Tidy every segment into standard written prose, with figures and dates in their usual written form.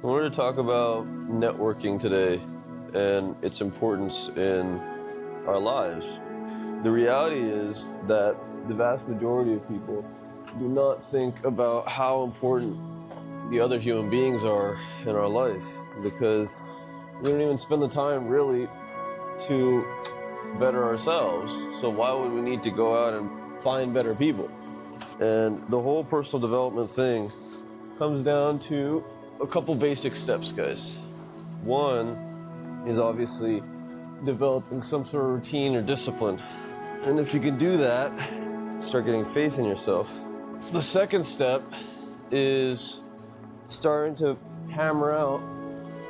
I wanted to talk about networking today and its importance in our lives. The reality is that the vast majority of people do not think about how important the other human beings are in our life, because we don't even spend the time really to better ourselves. So why would we need to go out and find better people? And the whole personal development thing comes down to a couple basic steps, guys. One is obviously developing some sort of routine or discipline. And if you can do that, start getting faith in yourself. The second step is starting to hammer out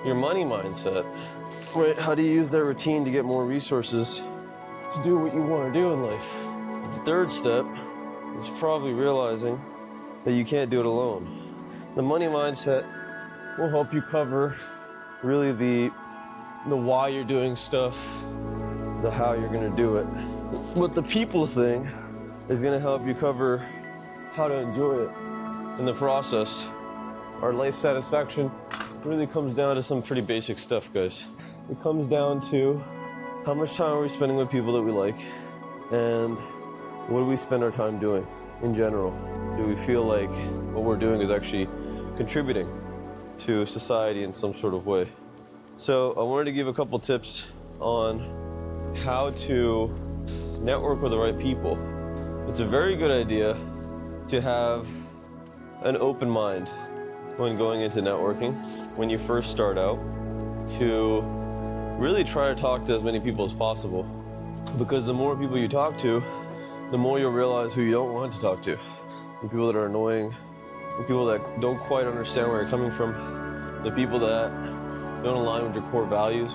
your money mindset. Right? How do you use that routine to get more resources to do what you want to do in life? The third step is probably realizing that you can't do it alone. The money mindset will help you cover really the why you're doing stuff, the how you're going to do it. But the people thing is going to help you cover how to enjoy it in the process. Our life satisfaction really comes down to some pretty basic stuff, guys. It comes down to how much time are we spending with people that we like, and what do we spend our time doing in general? Do we feel like what we're doing is actually contributing to society in some sort of way? So I wanted to give a couple tips on how to network with the right people. It's a very good idea to have an open mind when going into networking, when you first start out, to really try to talk to as many people as possible. Because the more people you talk to, the more you'll realize who you don't want to talk to. The people that are annoying, the people that don't quite understand where you're coming from, the people that don't align with your core values.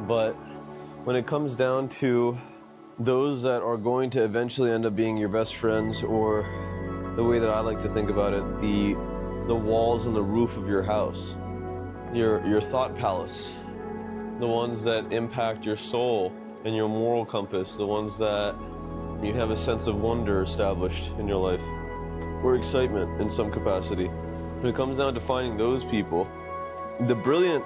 But when it comes down to those that are going to eventually end up being your best friends, or the way that I like to think about it, the walls and the roof of your house, your thought palace, the ones that impact your soul and your moral compass, the ones that you have a sense of wonder established in your life, or excitement in some capacity. When it comes down to finding those people, the brilliant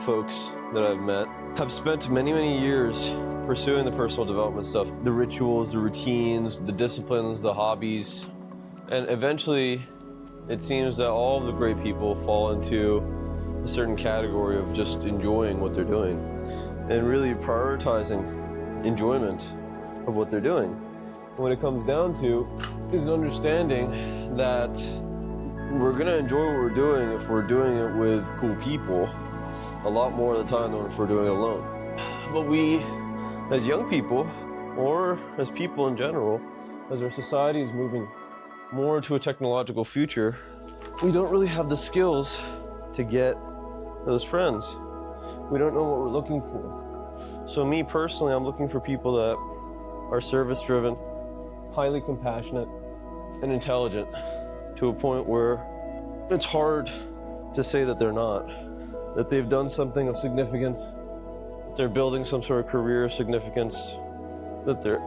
folks that I've met have spent many, many years pursuing the personal development stuff, the rituals, the routines, the disciplines, the hobbies, and eventually it seems that all of the great people fall into a certain category of just enjoying what they're doing and really prioritizing enjoyment of what they're doing. What it comes down to is an understanding that we're gonna enjoy what we're doing if we're doing it with cool people a lot more of the time than if we're doing it alone. But we, as young people, or as people in general, as our society is moving more to a technological future, we don't really have the skills to get those friends. We don't know what we're looking for. So me personally, I'm looking for people that are service-driven, highly compassionate, and intelligent, to a point where it's hard to say that they're not, that they've done something of significance, that they're building some sort of career of significance, that they're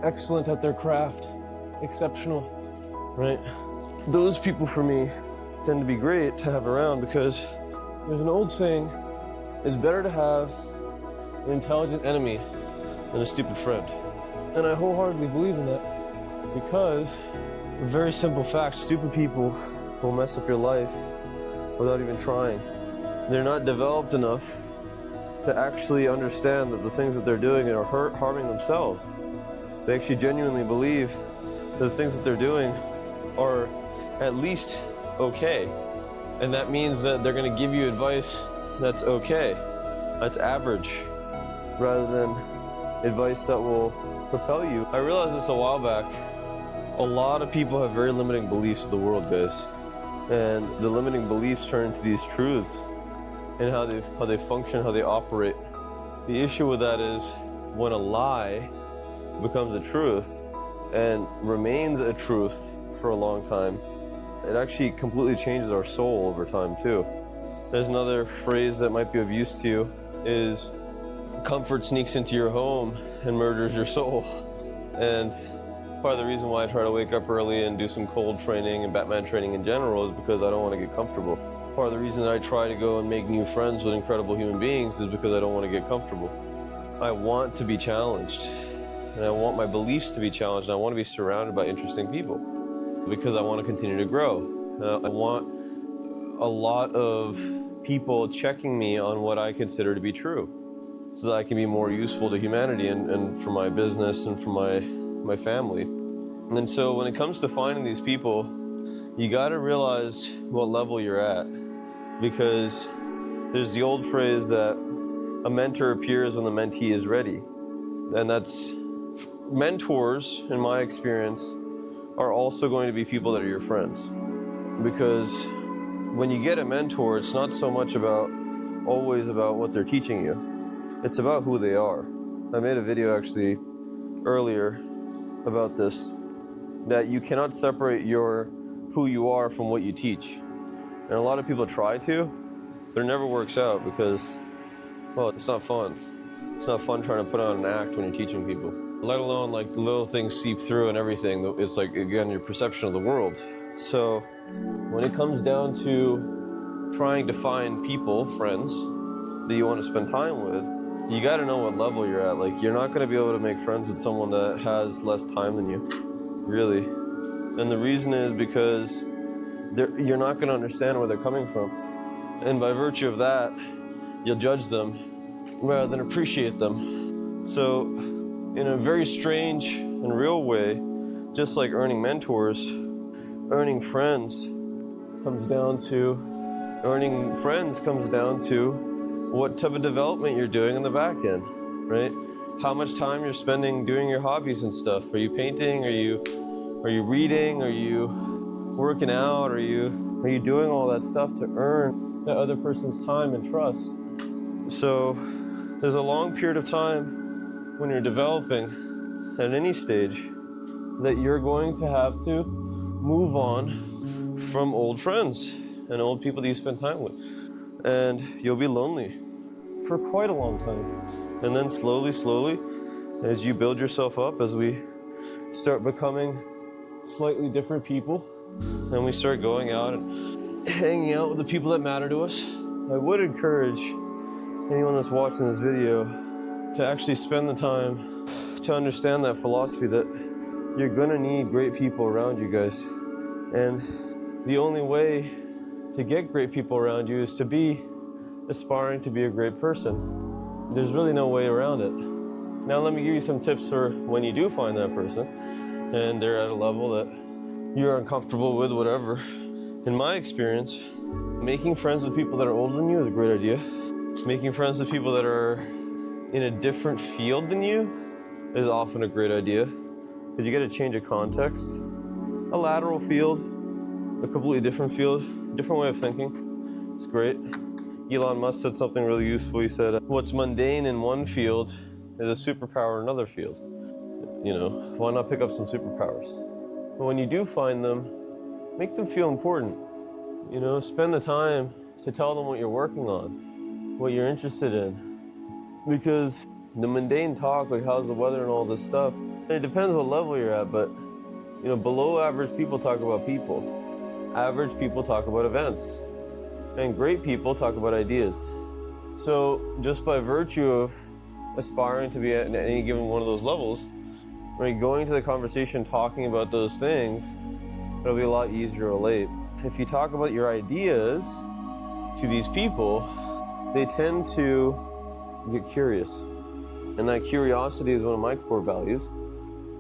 excellent at their craft, exceptional, right? Those people for me tend to be great to have around, because there's an old saying, it's better to have an intelligent enemy than a stupid friend. And I wholeheartedly believe in that, because a very simple fact, stupid people will mess up your life without even trying. They're not developed enough to actually understand that the things that they're doing are harming themselves. They actually genuinely believe that the things that they're doing are at least okay. And that means that they're going to give you advice that's okay, that's average, rather than advice that will propel you. I realized this a while back. A lot of people have very limiting beliefs of the world, guys. And the limiting beliefs turn into these truths and how they function, how they operate. The issue with that is when a lie becomes a truth and remains a truth for a long time, it actually completely changes our soul over time too. There's another phrase that might be of use to you, is comfort sneaks into your home and murders your soul. And part of the reason why I try to wake up early and do some cold training and Batman training in general is because I don't want to get comfortable. Part of the reason that I try to go and make new friends with incredible human beings is because I don't want to get comfortable. I want to be challenged, and I want my beliefs to be challenged, and I want to be surrounded by interesting people because I want to continue to grow. I want a lot of people checking me on what I consider to be true so that I can be more useful to humanity and for my business and for my family. And so when it comes to finding these people, you got to realize what level you're at, because there's the old phrase that a mentor appears when the mentee is ready. And that's, mentors, in my experience, are also going to be people that are your friends. Because when you get a mentor, it's not so much always about what they're teaching you. It's about who they are. I made a video actually earlier about this, that you cannot separate who you are from what you teach. And a lot of people try to, but it never works out because, well, it's not fun. It's not fun trying to put on an act when you're teaching people, let alone like the little things seep through and everything. It's like, again, your perception of the world. So when it comes down to trying to find people, friends, that you want to spend time with, you got to know what level you're at. Like, you're not going to be able to make friends with someone that has less time than you, really. And the reason is because you're not going to understand where they're coming from. And by virtue of that, you'll judge them rather than appreciate them. So in a very strange and real way, just like earning mentors, earning friends comes down to what type of development you're doing in the back end, right? How much time you're spending doing your hobbies and stuff. Are you painting? Are you reading? Are you working out? Are you doing all that stuff to earn that other person's time and trust? So there's a long period of time when you're developing at any stage that you're going to have to move on from old friends and old people that you spend time with. And you'll be lonely for quite a long time. And then slowly, as you build yourself up, as we start becoming slightly different people, and we start going out and hanging out with the people that matter to us, I would encourage anyone that's watching this video to actually spend the time to understand that philosophy that you're gonna need great people around you guys. And the only way to get great people around you is to be aspiring to be a great person. There's really no way around it. Now let me give you some tips for when you do find that person and they're at a level that you're uncomfortable with, whatever. In my experience, making friends with people that are older than you is a great idea. Making friends with people that are in a different field than you is often a great idea, because you get a change of context. A lateral field, a completely different field, different way of thinking. It's great. Elon Musk said something really useful. He said, what's mundane in one field is a superpower in another field. You know, why not pick up some superpowers? But when you do find them, make them feel important. You know, spend the time to tell them what you're working on, what you're interested in. Because the mundane talk, like how's the weather and all this stuff, it depends what level you're at, but you know, below average people talk about people. Average people talk about events. And great people talk about ideas. So just by virtue of aspiring to be at any given one of those levels, right, going to the conversation talking about those things, it'll be a lot easier to relate. If you talk about your ideas to these people, they tend to get curious. And that curiosity is one of my core values.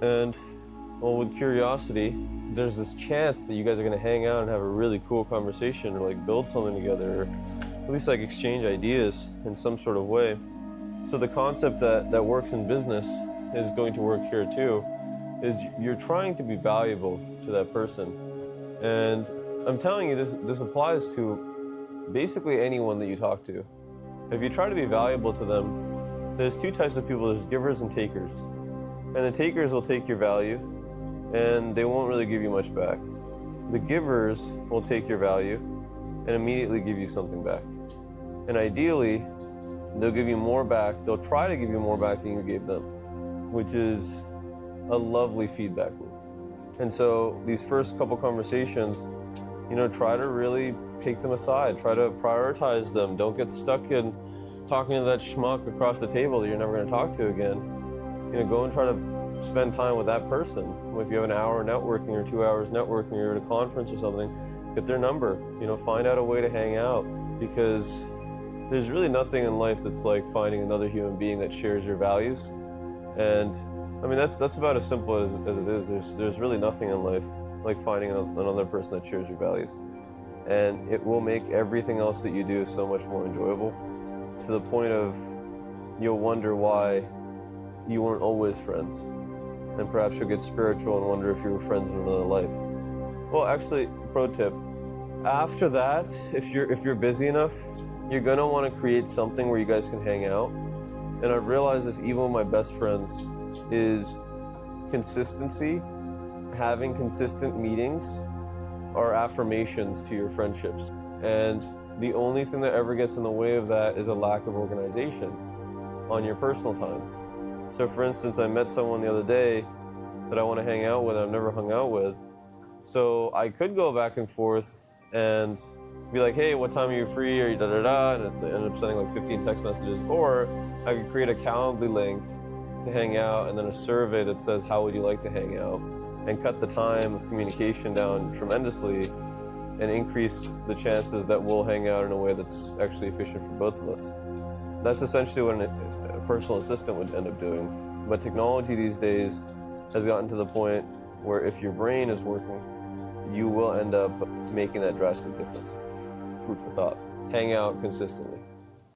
And well, with curiosity, there's this chance that you guys are gonna hang out and have a really cool conversation, or like build something together, or at least like exchange ideas in some sort of way. So the concept that works in business is going to work here too, is you're trying to be valuable to that person. And I'm telling you, this applies to basically anyone that you talk to. If you try to be valuable to them, there's two types of people. There's givers and takers. And the takers will take your value, and they won't really give you much back. The givers will take your value and immediately give you something back. And ideally, they'll give you more back. They'll try to give you more back than you gave them, which is a lovely feedback loop. And so these first couple conversations, try to really take them aside, try to prioritize them. Don't get stuck in talking to that schmuck across the table that you're never going to talk to again. Go and try to spend time with that person. If you have an hour networking or 2 hours networking, or you're at a conference or something, get their number. Find out a way to hang out, because there's really nothing in life that's like finding another human being that shares your values. And I mean, that's about as simple as it is. There's really nothing in life like finding another person that shares your values. And it will make everything else that you do so much more enjoyable, to the point of you'll wonder why you weren't always friends. And perhaps you'll get spiritual and wonder if you were friends in another life. Well, actually, pro tip, after that, if you're busy enough, you're gonna want to create something where you guys can hang out. And I've realized this even with my best friends, is consistency. Having consistent meetings are affirmations to your friendships. And the only thing that ever gets in the way of that is a lack of organization on your personal time. So for instance, I met someone the other day that I want to hang out with, I've never hung out with. So I could go back and forth and be like, hey, what time are you free? Are you da-da-da? And end up sending like 15 text messages. Or I could create a Calendly link to hang out, and then a survey that says, how would you like to hang out? And cut the time of communication down tremendously and increase the chances that we'll hang out in a way that's actually efficient for both of us. That's essentially what a personal assistant would end up doing. But technology these days has gotten to the point where if your brain is working, you will end up making that drastic difference. Food for thought. Hang out consistently.